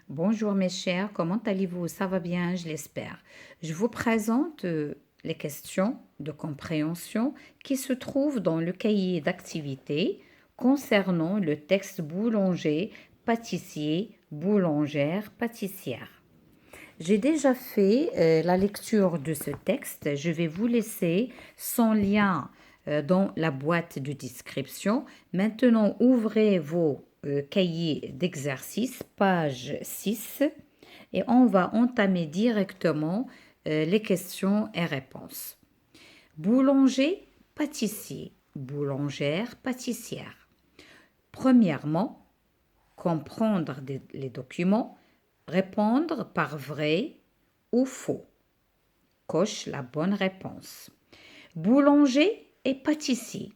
Bonjour mes chers, comment allez-vous? Ça va bien, je l'espère. Je vous présente les questions de compréhension qui se trouvent dans le cahier d'activité concernant le texte boulanger, pâtissier, boulangère, pâtissière. J'ai déjà fait la lecture de ce texte. Je vais vous laisser son lien dans la boîte de description. Maintenant, ouvrez vos cahiers d'exercice, page 6, et on va entamer directement les questions et réponses. Boulanger, pâtissier, boulangère, pâtissière. Premièrement, comprendre les documents, répondre par vrai ou faux. Coche la bonne réponse. Boulanger et pâtissier,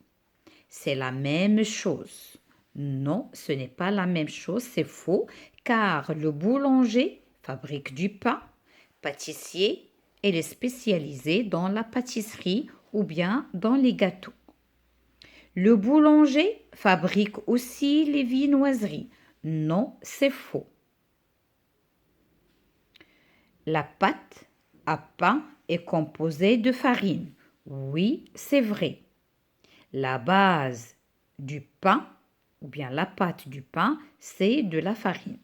c'est la même chose. Non, ce n'est pas la même chose, c'est faux, car le boulanger fabrique du pain, pâtissier, il est spécialisé dans la pâtisserie ou bien dans les gâteaux. Le boulanger fabrique aussi les viennoiseries. Non, c'est faux. La pâte à pain est composée de farine. Oui, c'est vrai. La base du pain, ou bien la pâte du pain, c'est de la farine.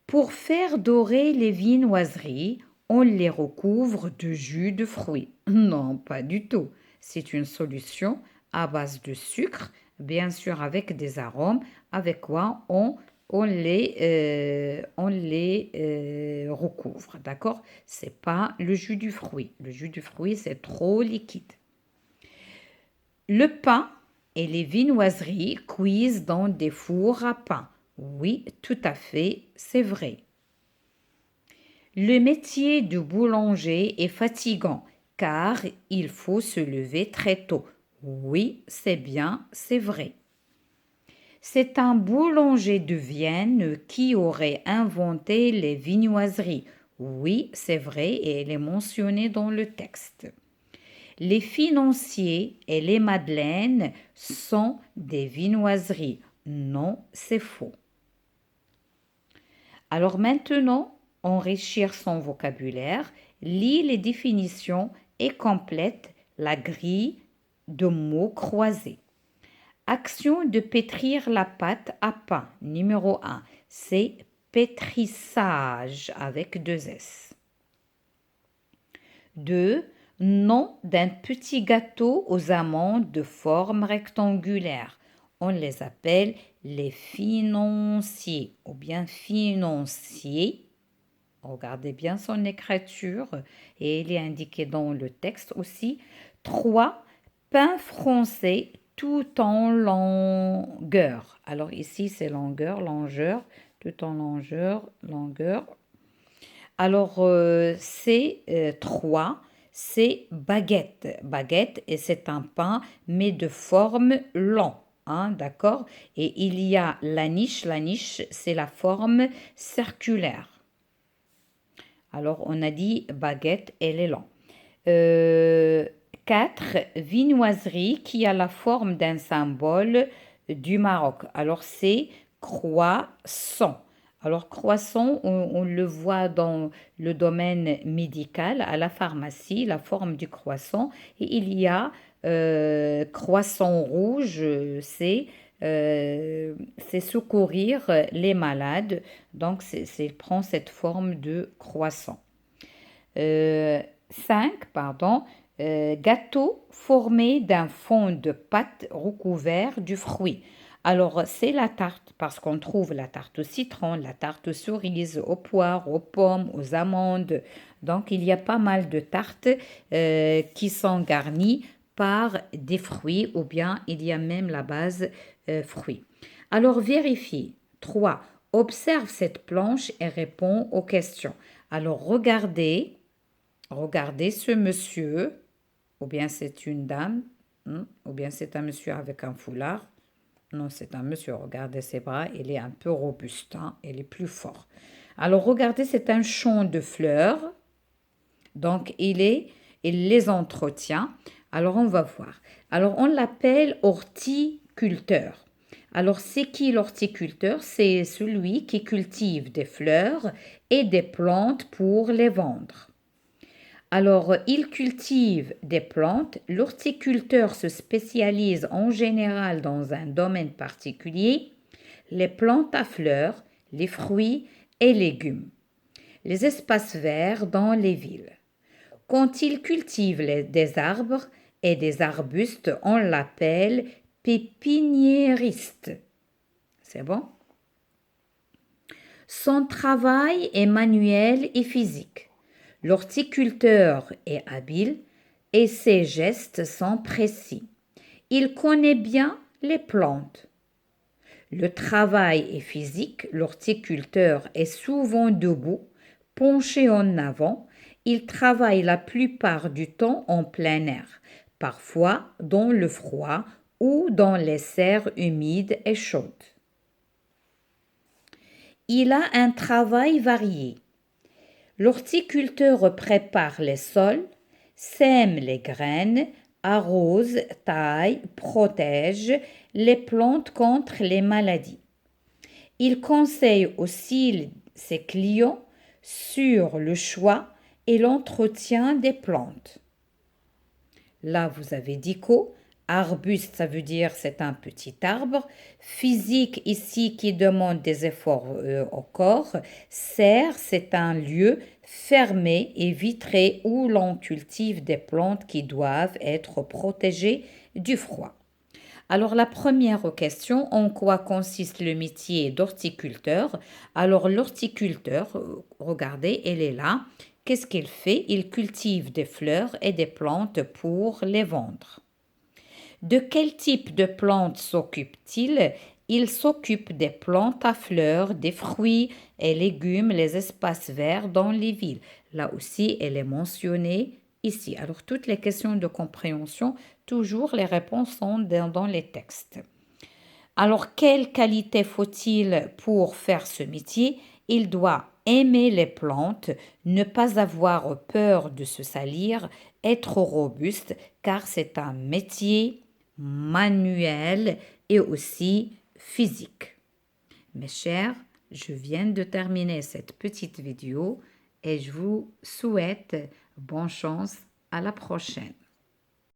Pour faire dorer les viennoiseries, on les recouvre de jus de fruits. Non, pas du tout. C'est une solution à base de sucre, bien sûr avec des arômes, avec quoi on les recouvre, d'accord? C'est pas le jus du fruit. Le jus du fruit, c'est trop liquide. Le pain et les viennoiseries cuisent dans des fours à pain. Oui, tout à fait, c'est vrai. Le métier de boulanger est fatigant car il faut se lever très tôt. Oui, c'est bien, c'est vrai. C'est un boulanger de Vienne qui aurait inventé les viennoiseries. Oui, c'est vrai et elle est mentionnée dans le texte. Les financiers et les madeleines sont des viennoiseries. Non, c'est faux. Alors maintenant, enrichir son vocabulaire, lis les définitions et complète la grille de mots croisés. Action de pétrir la pâte à pain. Numéro 1, c'est pétrissage avec deux S. 2. Nom d'un petit gâteau aux amandes de forme rectangulaire. On les appelle les financiers ou bien financiers. Regardez bien son écriture et il est indiqué dans le texte aussi. 3. Pain français tout en longueur. Alors ici c'est longueur, longeur, tout en longueur, longueur. Alors c'est 3, c'est baguette. Baguette et c'est un pain mais de forme long. Hein, d'accord? Et il y a la niche c'est la forme circulaire. Alors, on a dit baguette, elle est longue. 4. Viennoiserie qui a la forme d'un symbole du Maroc. Alors, c'est croissant. Alors, croissant, on le voit dans le domaine médical, à la pharmacie, la forme du croissant. Et il y a croissant rouge, c'est secourir les malades. Donc, il prend cette forme de croissant. 5, pardon, gâteau formé d'un fond de pâte recouvert du fruit. Alors, c'est la tarte, parce qu'on trouve la tarte au citron, la tarte aux cerises, aux poires, aux pommes, aux amandes. Donc, il y a pas mal de tartes qui sont garnies par des fruits ou bien il y a même la base fruits. Alors, vérifiez. 3. Observe cette planche et réponds aux questions. Alors, regardez ce monsieur, ou bien c'est une dame, ou bien c'est un monsieur avec un foulard. Non, c'est un monsieur. Regardez ses bras, il est un peu robuste, hein, il est plus fort. Alors, regardez, c'est un champ de fleurs. Donc, il les entretient. Alors, on va voir. Alors, on l'appelle horticulteur. Alors, c'est qui l'horticulteur? C'est celui qui cultive des fleurs et des plantes pour les vendre. Alors, il cultive des plantes. L'horticulteur se spécialise en général dans un domaine particulier, les plantes à fleurs, les fruits et légumes, les espaces verts dans les villes. Quand il cultive des arbres et des arbustes, on l'appelle pépiniériste. C'est bon? Son travail est manuel et physique. L'horticulteur est habile et ses gestes sont précis. Il connaît bien les plantes. Le travail est physique. L'horticulteur est souvent debout, penché en avant. Il travaille la plupart du temps en plein air, parfois dans le froid ou dans les serres humides et chaudes. Il a un travail varié. L'horticulteur prépare les sols, sème les graines, arrose, taille, protège les plantes contre les maladies. Il conseille aussi ses clients sur le choix et l'entretien des plantes. Là, vous avez dit quoi? Arbuste, ça veut dire c'est un petit arbre. Physique ici qui demande des efforts au corps. Serre, c'est un lieu fermé et vitré où l'on cultive des plantes qui doivent être protégées du froid. Alors la première question, en quoi consiste le métier d'horticulteur? Alors l'horticulteur, regardez, elle est là. Qu'est-ce qu'il fait? Il cultive des fleurs et des plantes pour les vendre. De quel type de plantes s'occupe-t-il? Il s'occupe des plantes à fleurs, des fruits et légumes, les espaces verts dans les villes. Là aussi, elle est mentionnée ici. Alors, toutes les questions de compréhension, toujours les réponses sont dans les textes. Alors, quelle qualité faut-il pour faire ce métier? Il doit aimer les plantes, ne pas avoir peur de se salir, être robuste, car c'est un métier manuel et aussi physique. Mes chers, je viens de terminer cette petite vidéo et je vous souhaite bonne chance à la prochaine.